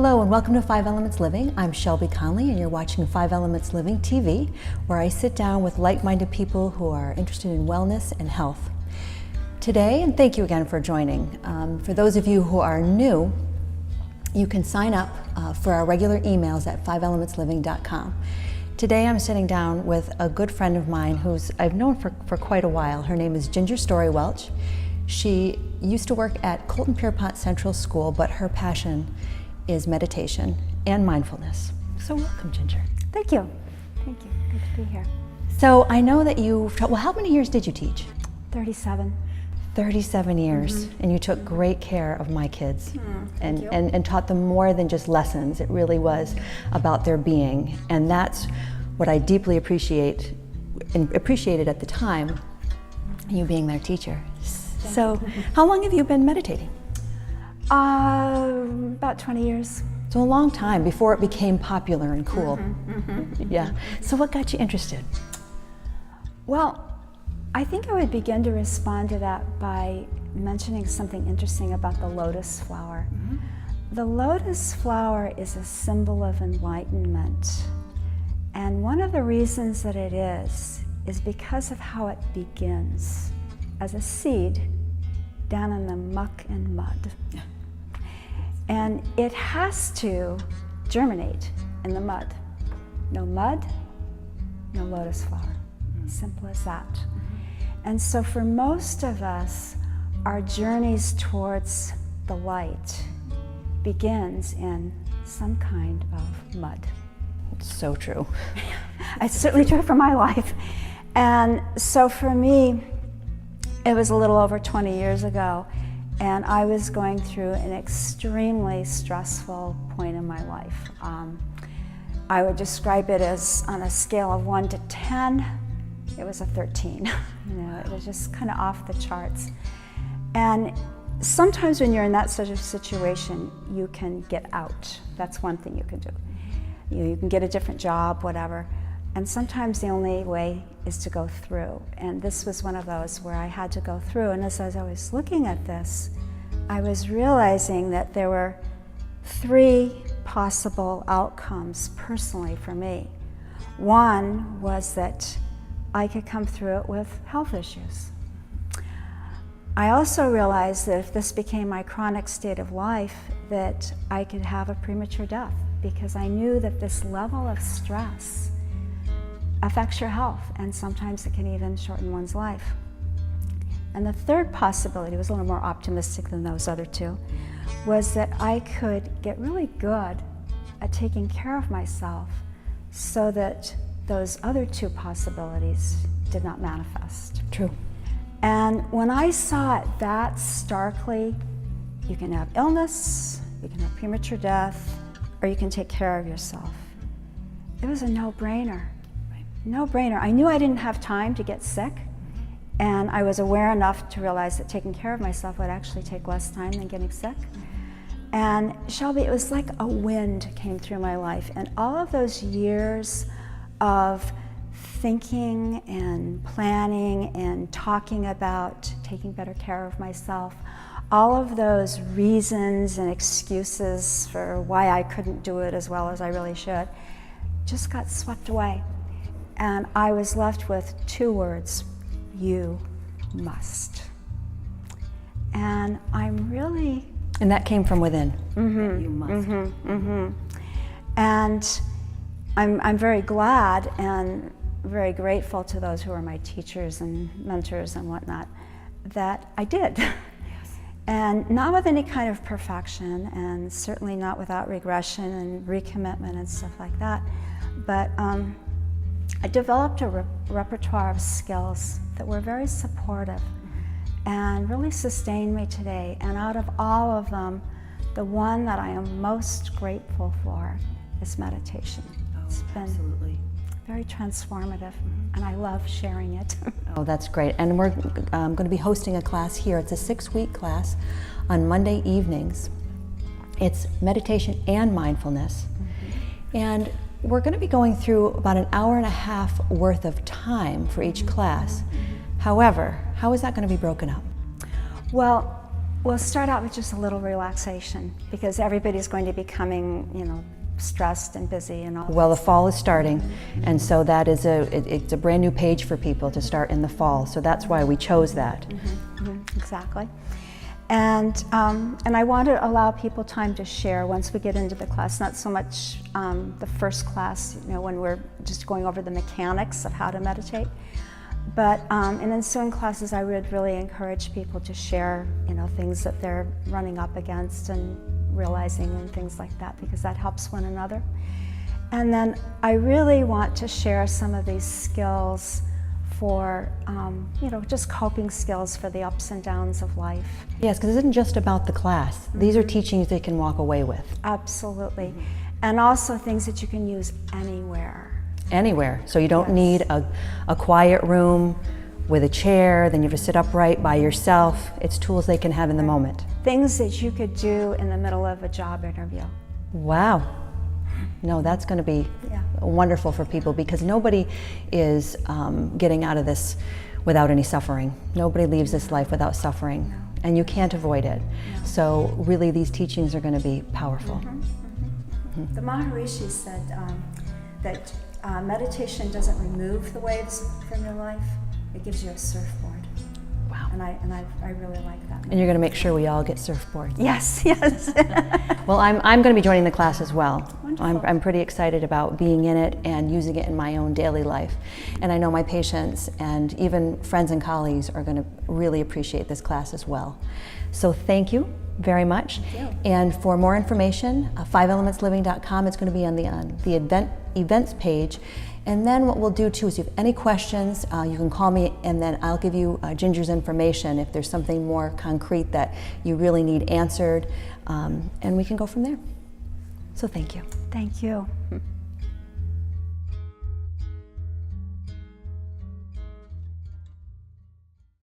Hello and welcome to 5 Elements Living. I'm Shelby Conley and you're watching 5 Elements Living TV, where I sit down with like-minded people who are interested in wellness and health. Today, and thank you again for joining, for those of you who are new, you can sign up for our regular emails at 5elementsliving.com. Today I'm sitting down with a good friend of mine who's I've known for quite a while. Her name is Ginger Story Welch. She used to work at Colton Pierpont Central School, but her passion is meditation and mindfulness. So welcome, Ginger. Thank you. Thank you. Good to be here. So I know that well, how many years did you teach? 37. 37 years, and you took great care of my kids and taught them more than just lessons. It really was about their being, and that's what I deeply appreciated at the time, you being their teacher. So how long have you been meditating? About 20 years. So a long time before it became popular and cool. Yeah. So what got you interested? Well, I think I would begin to respond to that by mentioning something interesting about the lotus flower. The lotus flower is a symbol of enlightenment. And one of the reasons that it is because of how it begins as a seed down in the muck and mud. And it has to germinate in the mud. No mud, no lotus flower. Simple as that. And so for most of us, our journeys towards the light begins in some kind of mud. It's so true. It's certainly true for my life. And so for me, it was a little over 20 years ago, and I was going through an extremely stressful point in my life. I would describe it as, on a scale of 1 to 10, it was a 13. It was just kind of off the charts. And sometimes when you're in that sort of situation, you can get out. That's one thing you can do. You can get a different job, whatever. And sometimes the only way is to go through. And this was one of those where I had to go through. And as I was looking at this, I was realizing that there were 3 possible outcomes personally for me. One was that I could come through it with health issues. I also realized that if this became my chronic state of life, that I could have a premature death, because I knew that this level of stress affects your health, and sometimes it can even shorten one's life. And the third possibility was a little more optimistic than those other 2, was that I could get really good at taking care of myself so that those other 2 possibilities did not manifest. True. And when I saw it that starkly, you can have illness, you can have premature death, or you can take care of yourself. It was a no-brainer. No-brainer. I knew I didn't have time to get sick, and I was aware enough to realize that taking care of myself would actually take less time than getting sick. And Shelby, it was like a wind came through my life, and all of those years of thinking and planning and talking about taking better care of myself, all of those reasons and excuses for why I couldn't do it as well as I really should just got swept away. And I was left with 2 words: you must. And I'm really... And that came from within. You must. And I'm very glad and very grateful to those who are my teachers and mentors and whatnot that I did. And not with any kind of perfection, and certainly not without regression and recommitment and stuff like that. But I developed a repertoire of skills that were very supportive and really sustained me today. And out of all of them, the one that I am most grateful for is meditation. It's been absolutely very transformative, and I love sharing it. Oh, that's great. And we're going to be hosting a class here. It's a 6-week class on Monday evenings. It's meditation and mindfulness. And we're going to be going through about an hour and a half worth of time for each class. However, how is that going to be broken up? Well, We'll start out with just a little relaxation because everybody's going to be coming, stressed and busy and all. Well, the fall is starting, and so that is it's a brand new page for people to start in the fall. So that's why we chose that. Exactly. And I want to allow people time to share once we get into the class, not so much the first class, when we're just going over the mechanics of how to meditate. But in ensuing classes, I would really encourage people to share, things that they're running up against and realizing and things like that, because that helps one another. And then I really want to share some of these skills for, just coping skills for the ups and downs of life. Yes, because it isn't just about the class. These are teachings they can walk away with. Absolutely. And also things that you can use anywhere. Anywhere. So you don't need a quiet room with a chair, then you have to sit upright by yourself. It's tools they can have in the moment. Things that you could do in the middle of a job interview. Wow. No, that's going to be wonderful for people, because nobody is getting out of this without any suffering. Nobody leaves this life without suffering, and you can't avoid it. So really these teachings are going to be powerful. The Maharishi said that meditation doesn't remove the waves from your life, it gives you a surfboard. Wow. And I really like that. And you're going to make sure we all get surfboards. Yes, yes. Well, I'm going to be joining the class as well. Wonderful. I'm pretty excited about being in it and using it in my own daily life. And I know my patients and even friends and colleagues are going to really appreciate this class as well. So thank you very much. Thank you. And for more information, 5elementsliving.com. It's going to be on the events page. And then what we'll do too is if you have any questions, you can call me, and then I'll give you Ginger's information if there's something more concrete that you really need answered, and we can go from there. So thank you. Thank you.